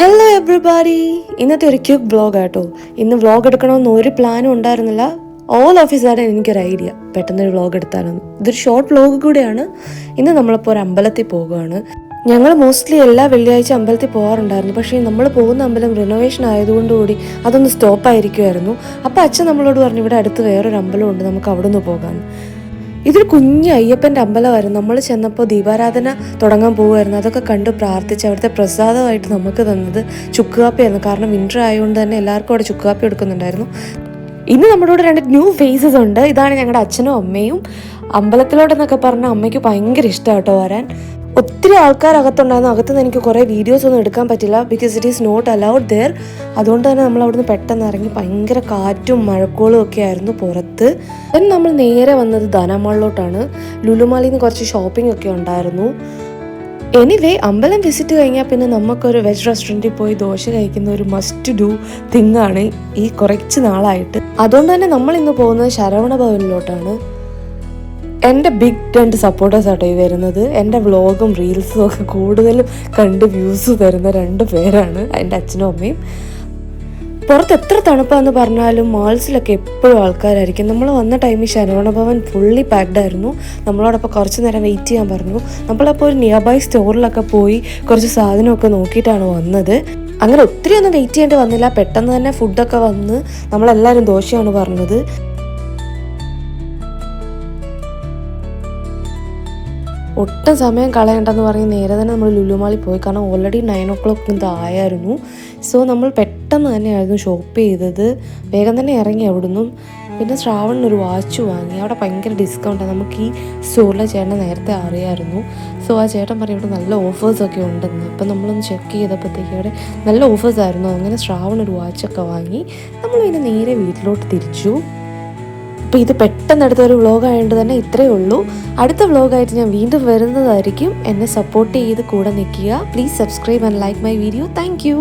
Hello everybody, ഇന്നത്തെ ഒരു quick vlog ആട്ടോ. ഇന്ന് വ്ളോഗ് എടുക്കണമെന്ന് ഒരു പ്ലാനും ഉണ്ടായിരുന്നില്ല. ഓൾ ഓഫീസാണ് എനിക്കൊരു ഐഡിയ, പെട്ടെന്നൊരു വ്ളോഗ് എടുത്താലെന്ന്. ഇതൊരു ഷോർട്ട് വ്ളോഗ് കൂടിയാണ്. ഇന്ന് നമ്മളിപ്പോൾ ഒരു അമ്പലത്തിൽ പോകുകയാണ്. ഞങ്ങൾ മോസ്റ്റ്ലി എല്ലാ വെള്ളിയാഴ്ച അമ്പലത്തിൽ പോകാറുണ്ടായിരുന്നു. പക്ഷേ നമ്മൾ പോകുന്ന അമ്പലം റിനോവേഷൻ ആയതുകൊണ്ടുകൂടി അതൊന്ന് സ്റ്റോപ്പായിരിക്കുമായിരുന്നു. അപ്പോൾ അച്ഛൻ നമ്മളോട് പറഞ്ഞു, ഇവിടെ അടുത്ത് വേറൊരു അമ്പലമുണ്ട്, നമുക്ക് അവിടെ നിന്ന് പോകാമെന്ന്. ഇതൊരു കുഞ്ഞ് അയ്യപ്പൻ്റെ അമ്പലമായിരുന്നു. നമ്മൾ ചെന്നപ്പോൾ ദീപാരാധന തുടങ്ങാൻ പോകുമായിരുന്നു. അതൊക്കെ കണ്ട് പ്രാർത്ഥിച്ച് അവിടുത്തെ പ്രസാദമായിട്ട് നമുക്ക് തന്നത് ചുക്കുകാപ്പിയായിരുന്നു. കാരണം വിൻ്റർ ആയതുകൊണ്ട് തന്നെ എല്ലാവർക്കും അവിടെ ചുക്കുകാപ്പി എടുക്കുന്നുണ്ടായിരുന്നു. ഇന്ന് നമ്മുടെ കൂടെ രണ്ട് ന്യൂ ഫേസസ് ഉണ്ട്. ഇതാണ് ഞങ്ങളുടെ അച്ഛനും അമ്മയും. അമ്പലത്തിലോട്ടെന്നൊക്കെ പറഞ്ഞാൽ അമ്മയ്ക്ക് ഭയങ്കര ഇഷ്ടമാണ് കേട്ടോ വരാൻ. ഒത്തിരി ആൾക്കാർ അകത്തുണ്ടായിരുന്നു. അകത്തുനിന്ന് എനിക്ക് കുറേ വീഡിയോസ് ഒന്നും എടുക്കാൻ പറ്റില്ല, because it is not allowed there. അതുകൊണ്ട് തന്നെ നമ്മൾ അവിടുന്ന് പെട്ടെന്ന് ഇറങ്ങി. ഭയങ്കര കാറ്റും മഴക്കോളും ഒക്കെ ആയിരുന്നു പുറത്ത്. then നമ്മൾ നേരെ വന്നത് ധനമാളിലോട്ടാണ്. ലുലുമാളിൽ നിന്ന് കുറച്ച് ഷോപ്പിംഗ് ഒക്കെ ഉണ്ടായിരുന്നു. എനിവേ, അമ്പലം വിസിറ്റ് കഴിഞ്ഞാൽ പിന്നെ നമുക്കൊരു വെജ് റെസ്റ്റോറൻറ്റിൽ പോയി ദോശ കഴിക്കുന്ന ഒരു മസ്റ്റ് ഡു തിങ് ആണ് ഈ കുറച്ച് നാളായിട്ട്. അതുകൊണ്ട് തന്നെ നമ്മൾ ഇന്ന് പോകുന്നത് ശരവണ ഭവനിലോട്ടാണ്. എൻ്റെ ബിഗ് 2 സപ്പോർട്ടേഴ്സ് ആട്ടോ ഈ വരുന്നത്. എൻ്റെ വ്ളോഗും റീൽസും ഒക്കെ കൂടുതലും കണ്ട് വ്യൂസ് തരുന്ന 2 പേരാണ്, എൻ്റെ അച്ഛനും അമ്മയും. പുറത്ത് എത്ര തണുപ്പാന്ന് പറഞ്ഞാലും മാൾസിലൊക്കെ എപ്പോഴും ആൾക്കാരായിരിക്കും. നമ്മൾ വന്ന ടൈമിൽ ശരവണ ഭവൻ ഫുള്ളി പാക്ഡ് ആയിരുന്നു. നമ്മളോടൊപ്പം കുറച്ച് നേരം വെയിറ്റ് ചെയ്യാൻ പറഞ്ഞു. നമ്മളപ്പോൾ ഒരു നിയർ ബൈ സ്റ്റോറിലൊക്കെ പോയി കുറച്ച് സാധനമൊക്കെ നോക്കിയിട്ടാണ് വന്നത്. അങ്ങനെ ഒത്തിരി ഒന്നും വെയിറ്റ് ചെയ്യേണ്ടി വന്നില്ല. പെട്ടെന്ന് തന്നെ ഫുഡൊക്കെ വന്ന് നമ്മളെല്ലാവരും ദോശയാണ് പറഞ്ഞത്. ഒട്ടും സമയം കളയണ്ടെന്ന് പറഞ്ഞ് നേരെ തന്നെ നമ്മൾ ലുലുമാളിൽ പോയി. കാരണം ഓൾറെഡി 9 o'clock ആയിരുന്നു. സോ നമ്മൾ പെട്ടെന്ന് തന്നെയായിരുന്നു ഷോപ്പ് ചെയ്തത്. വേഗം തന്നെ ഇറങ്ങി അവിടുന്നും. പിന്നെ ശ്രാവണിനൊരു വാച്ച് വാങ്ങി. അവിടെ ഭയങ്കര ഡിസ്കൗണ്ടാണ്. നമുക്ക് ഈ സ്റ്റോറിലെ ചേട്ടനെ നേരത്തെ അറിയാമായിരുന്നു. സോ ആ ചേട്ടൻ പറയും ഇവിടെ നല്ല ഓഫേഴ്സൊക്കെ ഉണ്ടെന്ന്. അപ്പം നമ്മളൊന്ന് ചെക്ക് ചെയ്തപ്പോഴത്തേക്ക് അവിടെ നല്ല ഓഫേഴ്സായിരുന്നു. അങ്ങനെ ശ്രാവണൊരു വാച്ചൊക്കെ വാങ്ങി നമ്മൾ പിന്നെ നേരെ വീട്ടിലോട്ട് തിരിച്ചു. അപ്പോൾ ഇത് പെട്ടെന്ന് എടുത്തൊരു വ്ളോഗ് ആയതുകൊണ്ട് തന്നെ ഇത്രയേ ഉള്ളൂ. അടുത്ത വ്ളോഗായിട്ട് ഞാൻ വീണ്ടും വരുന്നതായിരിക്കും. എന്നെ സപ്പോർട്ട് ചെയ്ത് കൂടെ നിൽക്കുക. Please subscribe and like my video. Thank you.